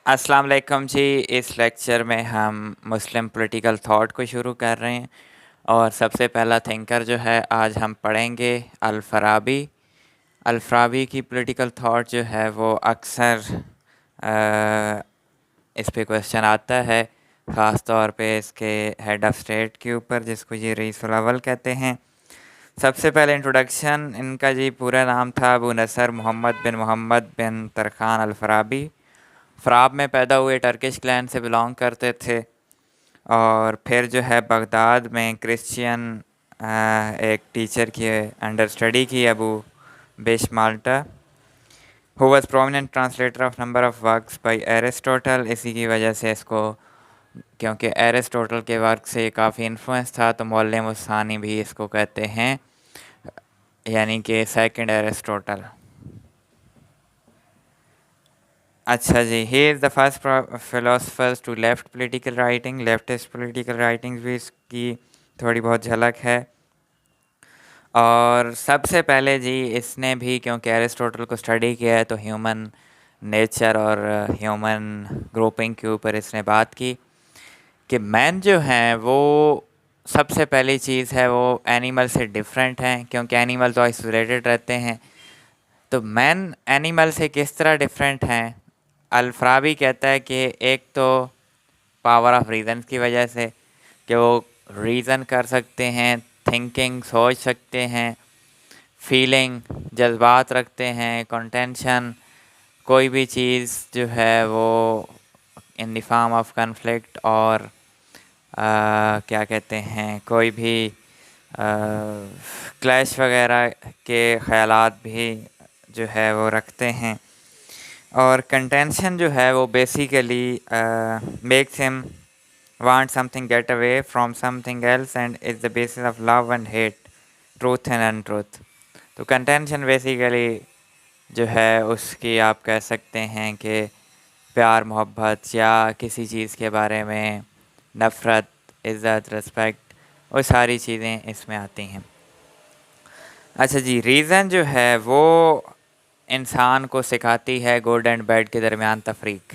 अस्सलाम वालेकुम जी। इस लेक्चर में हम मुस्लिम पॉलिटिकल थॉट को शुरू कर रहे हैं और सबसे पहला थिंकर जो है आज हम पढ़ेंगे अल-फराबी। अल-फराबी की पॉलिटिकल थॉट जो है वो अक्सर इस पे क्वेश्चन आता है, ख़ास तौर पे इसके हेड ऑफ़ स्टेट के ऊपर जिसको ये रईसुल अव्वल कहते हैं। सबसे पहले इंट्रोडक्शन, इनका जी पूरा नाम था अबू नसर मोहम्मद बिन तरखान अल-फराबी। फ़राब में पैदा हुए, टर्किश क्लैन से बिलोंग करते थे और फिर जो है बगदाद में क्रिश्चियन एक टीचर के अंडर स्टडी की, Abu Bishr Matta, who was prominent translator of number of works by Aristotle. इसी की वजह से इसको, क्योंकि एरिस्टोटल के वर्क से काफ़ी इन्फ्लुएंस था, तो मुअल्लिम उस्सानी भी इसको कहते हैं, यानी कि सेकंड एरिस्टोटल। अच्छा जी, he is the first philosophers to left political writing. Leftist political writings भी इसकी थोड़ी बहुत झलक है। और सबसे पहले जी इसने भी, क्योंकि एरिस्टोटल को स्टडी किया है, तो ह्यूमन नेचर और ह्यूमन ग्रुपिंग के ऊपर इसने बात की कि मैन जो हैं वो सबसे पहली चीज़ है वो एनिमल से डिफरेंट हैं, क्योंकि एनिमल तो आइसोलेटेड रहते हैं। तो मैन एनिमल से किस तरह डिफरेंट हैं? अल-फराबी कहता है कि एक तो पावर ऑफ रीज़न की वजह से, कि वो रीज़न कर सकते हैं, थिंकिंग सोच सकते हैं, फीलिंग जज्बात रखते हैं, कंटेंशन, कोई भी चीज़ जो है वो in the form of conflict, और क्या कहते हैं, कोई भी क्लैश वगैरह के ख़यालात भी जो है वो रखते हैं। और कंटेंशन जो है वो basically makes him want something get away from something else and is the basis of love and hate, truth and untruth. तो कंटेंशन बेसिकली जो है उसकी आप कह सकते हैं कि प्यार मोहब्बत या किसी चीज़ के बारे में नफ़रत, इज़्ज़त, रिस्पेक्ट, वो सारी चीज़ें इसमें आती हैं। अच्छा जी, रीज़न जो है वो इंसान को सिखाती है गुड एंड बैड के दरमियान तफरीक।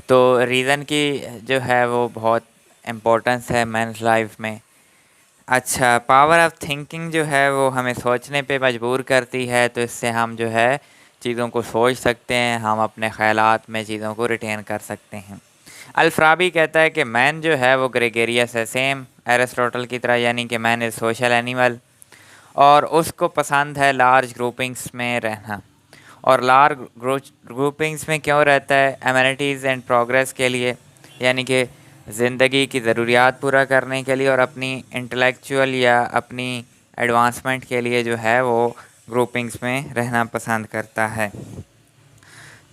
तो रीज़न की जो है वो बहुत इम्पोर्टेंस है मैंस लाइफ में। अच्छा, पावर ऑफ थिंकिंग जो है वो हमें सोचने पे मजबूर करती है, तो इससे हम जो है चीज़ों को सोच सकते हैं, हम अपने ख़यालात में चीज़ों को रिटेन कर सकते हैं। अल-फराबी कहता है कि मैन जो है वो ग्रेगेरियस है, सेम एरिस्टोटल की तरह, यानी कि मैन इज़ सोशल एनिमल, और उसको पसंद है लार्ज ग्रुपिंग्स में रहना। और लार्ज ग्रुपिंग्स में क्यों रहता है? एमिनिटीज़ एंड प्रोग्रेस के लिए, यानी कि ज़िंदगी की ज़रूरियात पूरा करने के लिए और अपनी इंटेलेक्चुअल या अपनी एडवांसमेंट के लिए जो है वो ग्रुपिंग्स में रहना पसंद करता है।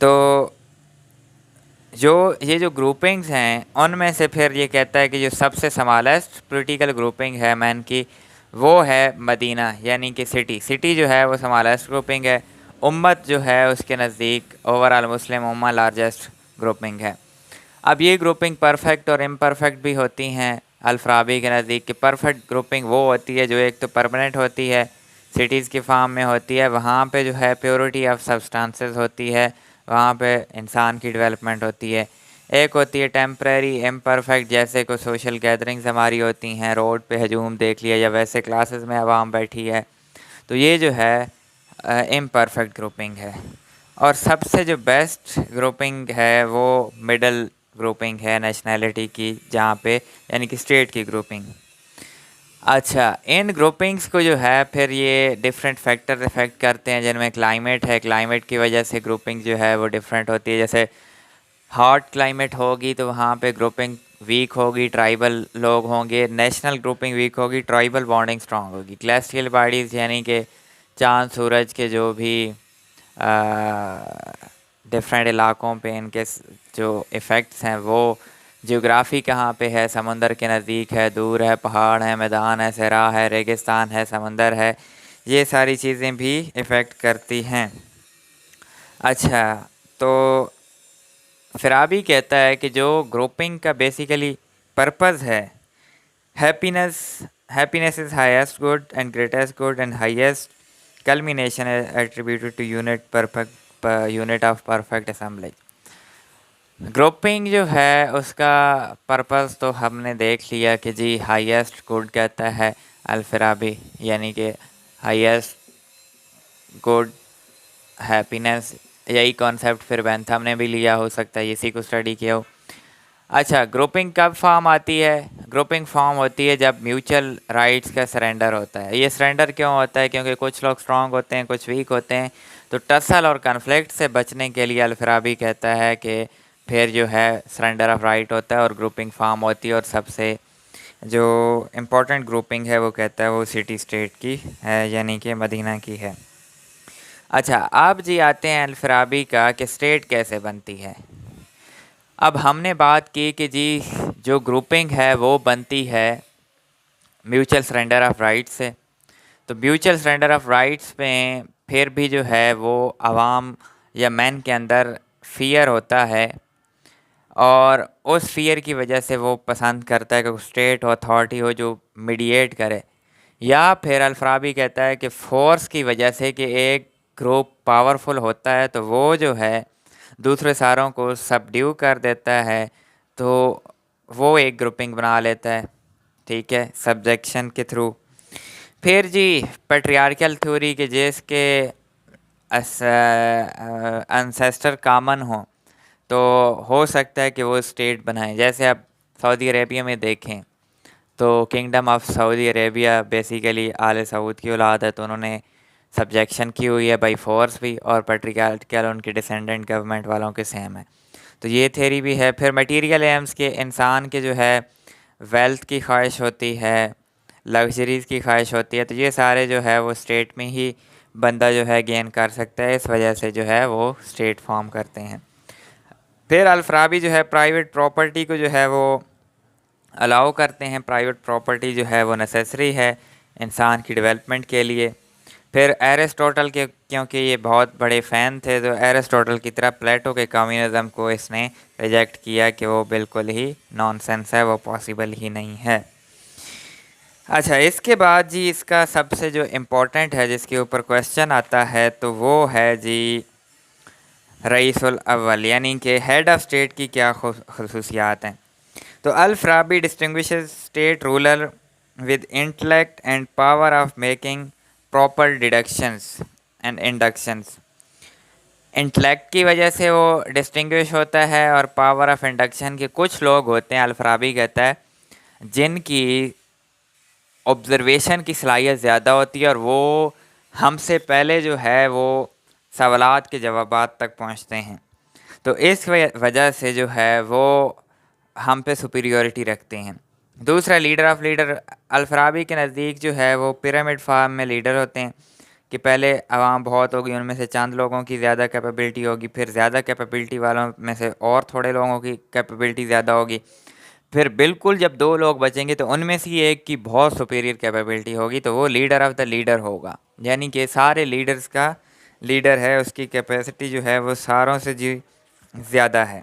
तो ये जो ग्रुपिंग्स हैं उनमें से फिर ये कहता है कि जो सबसे स्मॉलेस्ट पॉलिटिकल ग्रुपिंग है मैन की, वो है मदीना, यानी कि सिटी जो है वो स्मॉलेस्ट ग्रुपिंग है। उम्मत जो है उसके नज़दीक ओवरऑल मुस्लिम उम्मा लार्जेस्ट ग्रुपिंग है। अब ये ग्रुपिंग परफेक्ट और इम्परफेक्ट भी होती हैं। अल-फराबी के नज़दीक कि परफेक्ट ग्रुपिंग वो होती है जो एक तो परमानेंट होती है, सिटीज़ की फॉर्म में होती है, वहाँ पे जो है प्योरिटी ऑफ सब्सटेंसेस होती है, वहाँ पे इंसान की डेवलपमेंट होती है। एक होती है टेम्परेरी इम्परफेक्ट, जैसे कोई सोशल गैदरिंग्स हमारी होती हैं, रोड पे हजूम देख लिया या वैसे क्लासेस में आवाम बैठी है, तो ये जो है इम्परफेक्ट ग्रुपिंग है। और सबसे जो बेस्ट ग्रुपिंग है वो मिडल ग्रुपिंग है नेशनैलिटी की, जहाँ पे यानी कि स्टेट की ग्रुपिंग। अच्छा, इन ग्रुपिंग्स को जो है फिर ये डिफरेंट फैक्टर इफ़ेक्ट करते हैं, जिनमें क्लाइमेट है। क्लाइमेट की वजह से ग्रुपिंग जो है वो डिफरेंट होती है। जैसे हॉट क्लाइमेट होगी तो वहाँ पे ग्रुपिंग वीक होगी, ट्राइबल लोग होंगे। नेशनल ग्रुपिंग वीक होगी, ट्राइबल बॉन्डिंग स्ट्रांग होगी। क्लेस्टियल बॉडीज़ यानी कि चाँद सूरज के जो भी डिफरेंट इलाकों पे इनके जो इफ़ेक्ट्स हैं, वो जियोग्राफी कहाँ पे है, समंदर के नज़दीक है, दूर है, पहाड़ है, मैदान है, सहरा है, रेगिस्तान है, समंदर है, ये सारी चीज़ें भी इफ़ेक्ट करती हैं। अच्छा, तो फ़राबी कहता है कि जो ग्रुपिंग का बेसिकली पर्पज़ है, happiness happiness is highest good and greatest good and highest culmination attributed to unit of perfect assembly. Grouping جو ہے اس کا پرپس تو ہم نے دیکھ لیا کہ جی ہائیسٹ گڈ کہتا ہے الفارابی، یعنی کہ ہائیسٹ گڈ ہیپینس، یہی کانسیپٹ پھر بینتھم نے بھی لیا، ہو سکتا ہے اسی کو اسٹڈی کیا ہو۔ اچھا، گروپنگ کب فارم آتی ہے؟ گروپنگ فارم ہوتی ہے جب میوچل رائٹس کا سرنڈر ہوتا ہے۔ یہ سرنڈر کیوں ہوتا ہے؟ کیونکہ کچھ لوگ اسٹرانگ ہوتے ہیں، کچھ ویک ہوتے ہیں، تو ٹسل اور کنفلکٹ سے بچنے کے لیے الفارابی کہتا ہے کہ پھر جو ہے سرنڈر آف رائٹ ہوتا ہے اور گروپنگ فارم ہوتی ہے، اور سب سے جو امپورٹنٹ گروپنگ ہے وہ کہتا ہے وہ سٹی اسٹیٹ کی ہے، یعنی کہ مدینہ کی ہے۔ اچھا، اب جی آتے ہیں الفارابی کا کہ اسٹیٹ کیسے بنتی ہے۔ اب ہم نے بات کی کہ جی جو گروپنگ ہے وہ بنتی ہے میوچل سرنڈر آف رائٹس سے، تو میوچل سرنڈر آف رائٹس میں پھر بھی جو ہے وہ عوام یا مین کے اندر فیئر ہوتا ہے، اور اس فیئر کی وجہ سے وہ پسند کرتا ہے کہ اسٹیٹ اتھارٹی ہو جو میڈیٹ کرے، یا پھر الفارابی کہتا ہے کہ فورس کی وجہ سے کہ ایک گروپ پاورفل ہوتا ہے تو وہ جو ہے دوسرے ساروں کو سبڈیو کر دیتا ہے، تو وہ ایک گروپنگ بنا لیتا ہے، ٹھیک ہے، سبجیکشن کے تھرو۔ پھر جی پیٹریارکل تھیوری کے جس کے انسیسٹر کامن ہوں تو ہو سکتا ہے کہ وہ اسٹیٹ بنائیں، جیسے اب سعودی عربیہ میں دیکھیں تو kingdom of Saudi Arabia basically Al Saud کی اولاد ہے، تو انہوں نے سبجیکشن کی ہوئی ہے بائی فورس بھی، اور پیٹریارکل ان کے ڈیسینڈنٹ گورنمنٹ والوں کے سیم ہے، تو یہ تھیوری بھی ہے۔ پھر میٹیریل ایمز کے انسان کے جو ہے ویلتھ کی خواہش ہوتی ہے، لگژریز کی خواہش ہوتی ہے، تو یہ سارے جو ہے وہ اسٹیٹ میں ہی بندہ جو ہے گین کر سکتا ہے، اس وجہ سے جو ہے وہ اسٹیٹ فارم کرتے ہیں۔ پھر الفارابی جو ہے پرائیویٹ پراپرٹی کو جو ہے وہ الاؤ کرتے ہیں، پرائیویٹ پراپرٹی جو ہے وہ نیسیسری ہے انسان کی ڈیولپمنٹ کے لیے۔ پھر ایرسٹوٹل کے، کیونکہ یہ بہت بڑے فین تھے، تو ایرسٹوٹل کی طرح پلیٹو کے کمیونزم کو اس نے ریجیکٹ کیا کہ وہ بالکل ہی نان سینس ہے، وہ پاسبل ہی نہیں ہے۔ اچھا، اس کے بعد جی اس کا سب سے جو امپورٹنٹ ہے جس کے اوپر کویسچن آتا ہے تو وہ ہے جی رئیس الاول، یعنی کہ ہیڈ آف اسٹیٹ کی کیا خصوصیات ہیں۔ تو Al Farabi distinguishes state ruler with intellect and power of making proper deductions and inductions. Intellect کی وجہ سے وہ ڈسٹنگوش ہوتا ہے، اور پاور آف انڈکشن کے کچھ لوگ ہوتے ہیں الفارابی کہتا ہے جن کی آبزرویشن کی صلاحیت زیادہ ہوتی ہے، اور وہ ہم سے پہلے جو ہے وہ سوالات کے جوابات تک پہنچتے ہیں، تو اس وجہ سے جو ہے وہ ہم پہ سپیریورٹی رکھتے ہیں۔ دوسرا لیڈر آف لیڈر، الفارابی کے نزدیک جو ہے وہ پیرامڈ فارم میں لیڈر ہوتے ہیں کہ پہلے عوام بہت ہوگی، ان میں سے چند لوگوں کی زیادہ کیپیبلٹی ہوگی، پھر زیادہ کیپیبلٹی والوں میں سے اور تھوڑے لوگوں کی کیپیبلٹی زیادہ ہوگی، پھر بالکل جب دو لوگ بچیں گے تو ان میں سے ایک کی بہت سپیریئر کیپیبلٹی ہوگی، تو وہ لیڈر آف دا لیڈر ہوگا، یعنی کہ سارے لیڈرز کا لیڈر ہے، اس کی کیپیسٹی جو ہے وہ ساروں سے جی زیادہ ہے۔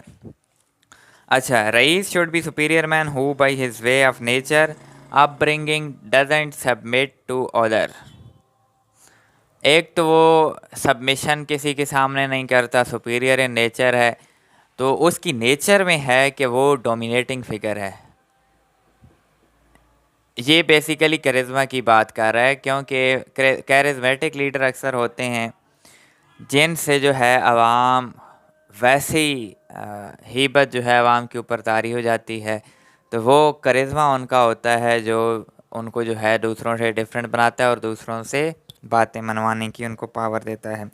اچھا، رئیس should be superior man who by his way of nature upbringing doesn't submit to other. ایک تو وہ سبمیشن کسی کے سامنے نہیں کرتا، سپیریئر ان نیچر ہے، تو اس کی نیچر میں ہے کہ وہ ڈومینیٹنگ فگر ہے۔ یہ بیسیکلی کرزما کی بات کر رہا ہے، کیونکہ کیرزمیٹک لیڈر اکثر ہوتے ہیں جن سے جو ہے عوام ویسے ہی ہیبت جو ہے عوام کے اوپر طاری ہو جاتی ہے، تو وہ کرزما ان کا ہوتا ہے جو ان کو جو ہے دوسروں سے ڈفرینٹ بناتا ہے اور دوسروں سے باتیں منوانے کی ان کو پاور دیتا ہے۔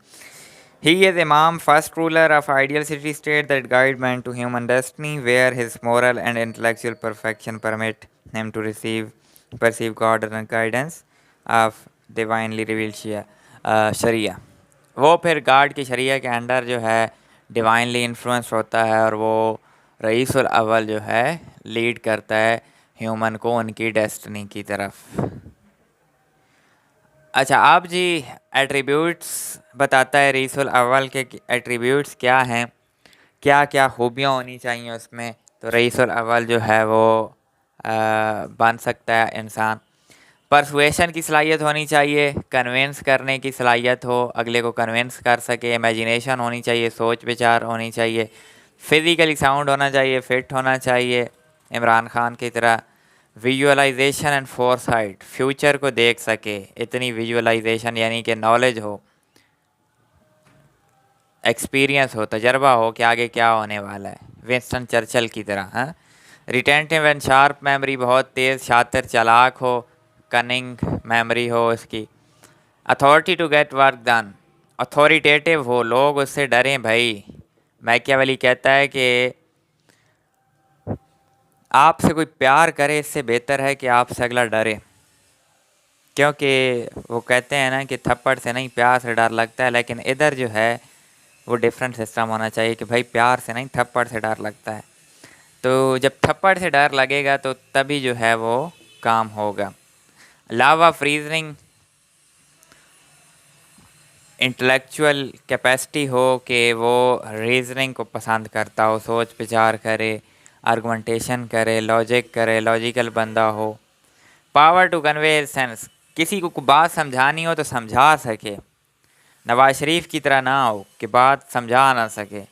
He is Imam, first ruler of ideal city state that guide man to human destiny, where his moral and intellectual perfection permit him to perceive God and guidance of divinely revealed شریعہ۔ وہ پھر God کی شریعہ کے under جو ہے divinely influence ہوتا ہے، اور وہ رئیس الاول جو ہے لیڈ کرتا ہے ہیومن کو ان کی ڈیسٹنی کی طرف۔ اچھا، آپ جی ایٹریبیوٹس بتاتا ہے رئیس الاول کے ایٹریبیوٹس کیا ہیں، کیا کیا خوبیاں ہونی چاہیے اس میں، تو رئیس الاول جو ہے وہ بن سکتا ہے انسان۔ پرسویشن کی صلاحیت ہونی چاہیے، کنونس کرنے کی صلاحیت ہو، اگلے کو کنونس کر سکے، امیجینیشن ہونی چاہیے، سوچ بچار ہونی چاہیے، फिज़िकली साउंड होना चाहिए, फिट होना चाहिए इमरान खान की तरह, विजुअलाइजेशन एंड फोरसाइट, फ्यूचर को देख सके, इतनी विजुअलाइजेशन यानी कि नॉलेज हो, एक्सपीरियंस हो, तजर्बा हो कि आगे क्या होने वाला है, विंस्टन चर्चिल की तरह। हाँ, रिटेंटिव एंड शार्प मेमोरी, बहुत तेज़, शातिर, चालाक हो, कनिंग मेमोरी हो उसकी। Authority to get work done, authoritative हो, लोग उससे डरें भाई। मैकियावेली कहता है कि आपसे कोई प्यार करे इससे बेहतर है कि आपसे अगला डरे, क्योंकि वो कहते हैं ना कि थप्पड़ से नहीं प्यार से डर लगता है, लेकिन इधर जो है वो डिफरेंट सिस्टम होना चाहिए कि भाई प्यार से नहीं थप्पड़ से डर लगता है। तो जब थप्पड़ से डर लगेगा तो तभी जो है वो काम होगा। लावा फ्रीजनिंग, इंटेलेक्चुअल कैपेसिटी हो कि वो रीजनिंग को पसंद करता हो, सोच विचार करे, आर्गुमेंटेशन करे, लॉजिक करे, लॉजिकल बंदा हो। पावर टू कन्वे सेंस, किसी को बात समझानी हो तो समझा सके, नवाज शरीफ की तरह ना हो कि बात समझा ना सके।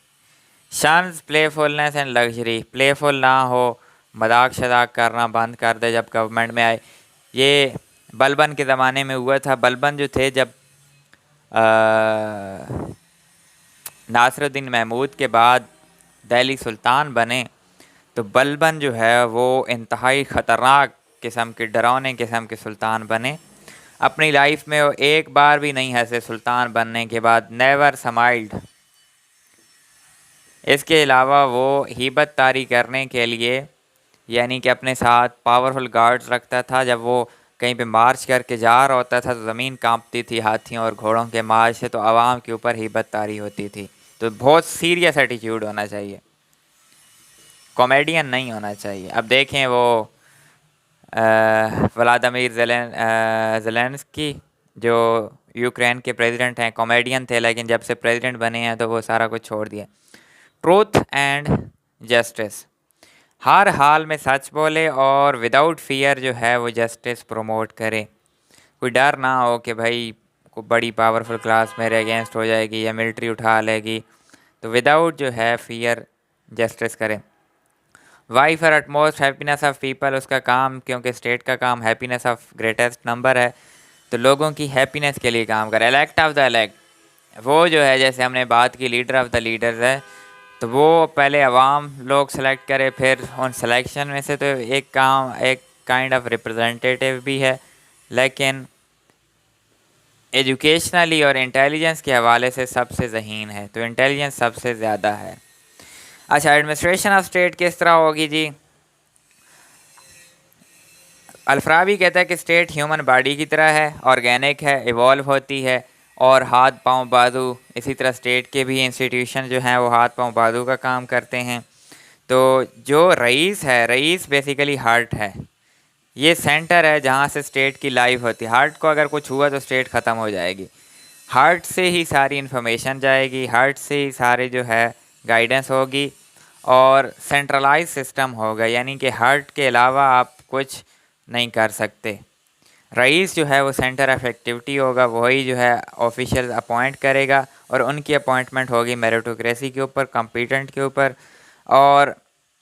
Shuns playfulness and luxury, playful ना हो, मजाक शजाक करना बंद कर दे जब गवर्नमेंट में आए। ये बलबन के ज़माने में हुआ था। बलबन जो थे जब नासिरुद्दीन महमूद के बाद दिल्ली सुल्तान बने, तो बलबन जो है वो इंतहाई ख़तरनाक किस्म के, डरावने किस्म के सुल्तान बने। अपनी लाइफ में वो एक बार भी नहीं हंसे सुल्तान बनने के बाद, नेवर स्माइल्ड। इसके अलावा वो हिब्बत तारी करने के लिए यानी कि अपने साथ पावरफुल गार्ड्स रखता था। जब वो कहीं पे मार्च करके जा रहा होता था तो ज़मीन कांपती थी हाथियों और घोड़ों के मार्च से, तो आवाम के ऊपर हिब्बत तारी होती थी। तो बहुत सीरियस एटीट्यूड होना चाहिए, कॉमेडियन नहीं होना चाहिए। अब देखें वो व्लादिमीर ज़ेलेंस्की जो यूक्रेन के प्रेसिडेंट हैं, कॉमेडियन थे, लेकिन जब से प्रेसिडेंट बने हैं तो वो सारा कुछ छोड़ दिया। ट्रूथ एंड जस्टिस, हर हाल में सच बोले और विदाउट फियर जो है वो जस्टिस प्रमोट करे। कोई डर ना हो कि भाई कोई बड़ी पावरफुल क्लास मेरे अगेंस्ट हो जाएगी या मिलिट्री उठा लेगी, तो विदाउट जो है फियर जस्टिस करें। Vie for utmost happiness of people, उसका काम, क्योंकि स्टेट का काम हैप्पीनेस ऑफ ग्रेटेस्ट नंबर है, तो लोगों की हैप्पीनेस के लिए काम करे। इलेक्ट ऑफ द इलेक्ट, वो जो है जैसे हमने बात की लीडर ऑफ द लीडर्स है, तो वो पहले अवाम लोग सेलेक्ट करे, फिर उन सिलेक्शन में से तो एक काम, एक काइंड ऑफ रिप्रेजेंटेटिव भी है, लेकिन एजुकेशनली और इंटेलिजेंस के हवाले से सबसे ज़हीन है, तो इंटेलिजेंस सबसे ज़्यादा है। अच्छा, एडमिनिस्ट्रेशन ऑफ स्टेट किस तरह होगी जी? अल्फराबी कहता है कि स्टेट ह्यूमन बॉडी की तरह है, ऑर्गेनिक है, इवॉल्व होती है, और हाथ पाँव बाजू, इसी तरह स्टेट के भी इंस्टीट्यूशन जो हैं वो हाथ पाँव बाजू का काम करते हैं। तो जो रईस है, रईस बेसिकली हार्ट है, ये सेंटर है जहाँ से स्टेट की लाइफ होती है। हार्ट को अगर कुछ हुआ तो स्टेट ख़त्म हो जाएगी। हार्ट से ही सारी इन्फॉर्मेशन जाएगी, हार्ट से ही सारे जो है गाइडेंस होगी, और सेंट्रलाइज सिस्टम होगा, यानी कि हार्ट के अलावा आप कुछ नहीं कर सकते। रईस जो है वो सेंटर ऑफ एक्टिविटी होगा, वही जो है ऑफिशियल अपॉइंट करेगा, और उनकी अपॉइंटमेंट होगी मेरिटोक्रेसी के ऊपर, कॉम्पिटेंट के ऊपर, और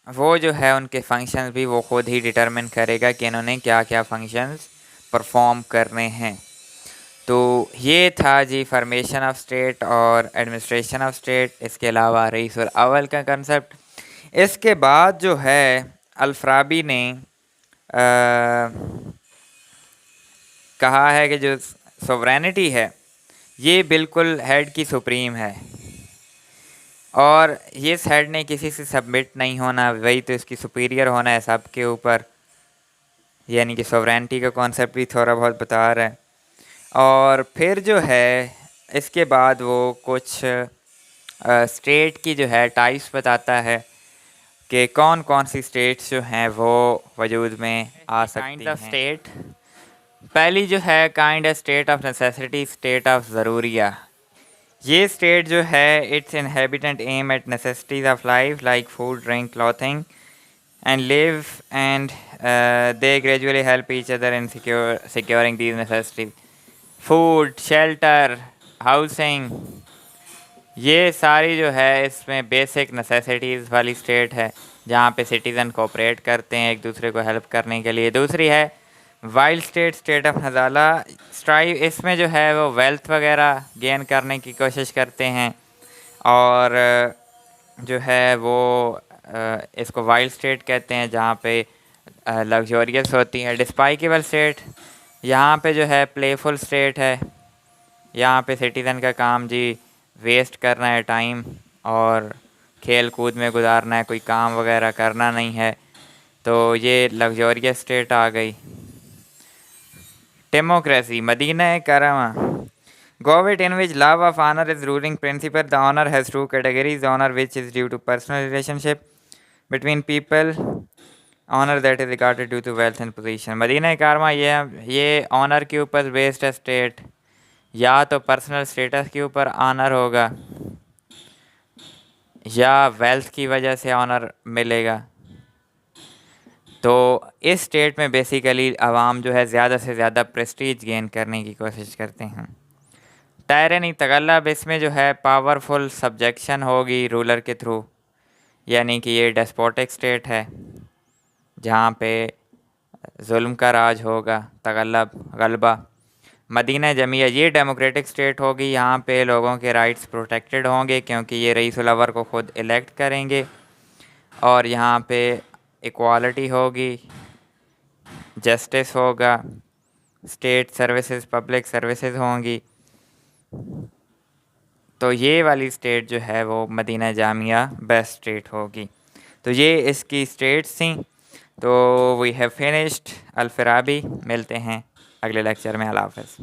वो जो है उनके फंक्शंस भी वो खुद ही डिटरमिन करेगा कि इन्होंने क्या क्या फंक्शंस परफॉर्म करने हैं। तो ये था जी फॉर्मेशन ऑफ स्टेट और एडमिनिस्ट्रेशन ऑफ स्टेट, इसके अलावा रईस और अव्वल का कंसेप्ट। इसके बाद जो है अल्फराबी ने कहा है कि जो सोवरेनिटी है ये बिल्कुल हेड की सुप्रीम है, और ये हेड ने किसी से सबमिट नहीं होना, वही तो इसकी सुपीरियर होना है सबके ऊपर, यानी कि सोवरेनिटी का कॉन्सेप्ट भी थोड़ा बहुत बता रहा है। और फिर जो है इसके बाद वो कुछ स्टेट की जो है टाइप्स बताता है कि कौन कौन सी स्टेट्स जो हैं वो वजूद में आ सकती हैं। स्टेट, पहली जो है kind state of necessity, state of ज़रूरिया। ये स्टेट जो है its inhabitant aim at necessities of life like food, drink, clothing and live, and they gradually help each other in securing these necessities. Food, shelter, housing, یہ ساری جو ہے اس میں basic necessities والی اسٹیٹ ہے جہاں پہ سٹیزن کوآپریٹ کرتے ہیں ایک دوسرے کو ہیلپ کرنے کے لیے. دوسری ہے وائلڈ اسٹیٹ، اسٹیٹ آف نزالہ اسٹرائیو. اس میں جو ہے وہ ویلتھ وغیرہ گین کرنے کی کوشش کرتے ہیں اور جو ہے وہ اس کو وائلڈ اسٹیٹ کہتے ہیں جہاں پہ لگزوریس ہوتی ہے. ڈسپائکیبل اسٹیٹ یہاں پہ جو ہے پلے فل اسٹیٹ ہے. یہاں پہ سٹیزن کا کام جی ویسٹ کرنا ہے ٹائم اور کھیل کود میں گزارنا ہے، کوئی کام وغیرہ کرنا نہیں ہے. تو یہ لگزوریس اسٹیٹ آ گئی. ڈیموکریسی مدینہ کرما Government in which love of honor is ruling principle. The honor has two categories. Honor which is due to personal relationship between people. Honor that is regarded due to wealth and position. مدینہ کارما یہ owner کے اوپر based ہے state. یا تو personal status کے اوپر owner ہوگا یا ویلتھ کی وجہ سے آنر ملے گا. تو اس اسٹیٹ میں بیسیکلی عوام جو ہے زیادہ سے زیادہ پریسٹیج گین کرنے کی کوشش کرتے ہیں. ٹائرنی تغلب اس میں جو ہے پاورفل سبجیکشن ہوگی رولر کے تھرو، یعنی کہ یہ ڈیسپوٹک اسٹیٹ ہے جہاں پہ ظلم کا راج ہوگا، تغلب غلبہ. مدینہ جمعیہ یہ ڈیموکریٹک اسٹیٹ ہوگی، یہاں پہ لوگوں کے رائٹس پروٹیکٹڈ ہوں گے کیونکہ یہ رئیس الاول کو خود الیکٹ کریں گے اور یہاں پہ ایکوالٹی ہوگی، جسٹس ہوگا، اسٹیٹ سروسز پبلک سروسز ہوں گی. تو یہ والی اسٹیٹ جو ہے وہ مدینہ جامعہ بیسٹ اسٹیٹ ہوگی. تو یہ اس کی اسٹیٹس تھیں. تو وی ہیو فنشڈ. الفرابی. ملتے ہیں اگلے لیکچر میں. اللہ حافظ.